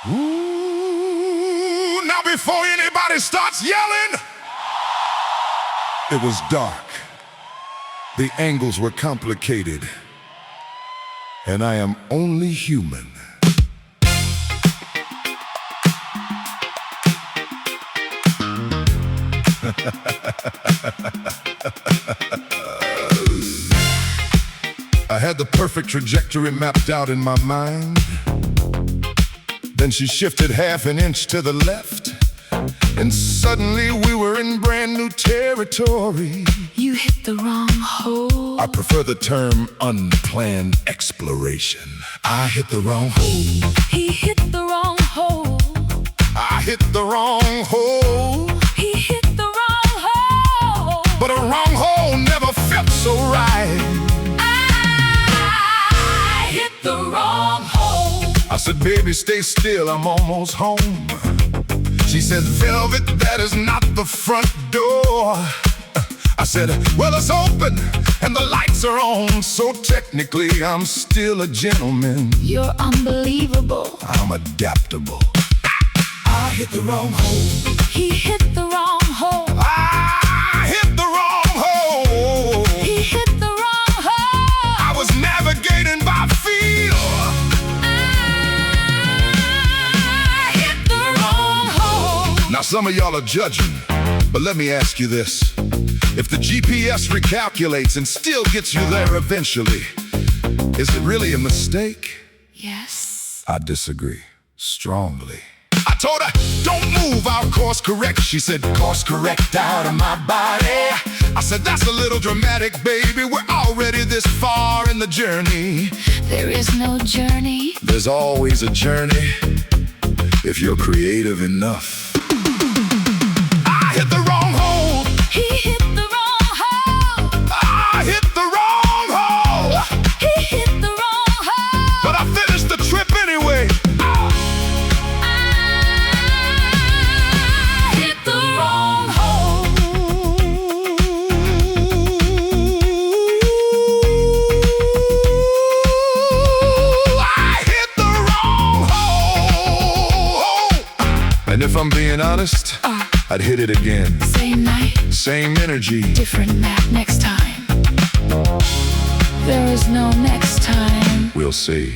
Ooh, now before anybody starts yelling, it was dark. The angles were complicated, and I am only human. I had the perfect trajectory mapped out in my mind. Then she shifted half an inch to the left, and suddenly we were in brand new territory. You hit the wrong hole. I prefer the term unplanned exploration. I hit the wrong hole. He hit the wrong hole. I hit the wrong hole. He hit the wrong hole. But a wrong hole never felt so right. I hit the wrong hole. I said, baby, stay still, I'm almost home. She said, Velvet, that is not the front door. I said, well, it's open and the lights are on, so technically I'm still a gentleman. You're unbelievable. I'm adaptable. I hit the wrong hole. He hit the wrong hole. I hit the wrong hole. He hit the wrong hole. I was navigating by feel. I hit the wrong hole. Now some of y'all are judging, but let me ask you this. If the GPS recalculates and still gets you there eventually, is it really a mistake? Yes. I disagree strongly. I told her, don't move, I'll course correct. She said, course correct out of my body. I said, that's a little dramatic, baby. We're already this far in the journey. There is no journey. There's always a journey if you're creative enough. I hit the wrong hole. He hit the wrong hole. I hit the wrong hole. He hit the wrong hole. But I finished the trip anyway. I hit the wrong hole. I hit the wrong hole. And if I'm being honest, I'd hit it again. Same night, Same energy. different map next time. There is no next time. We'll see.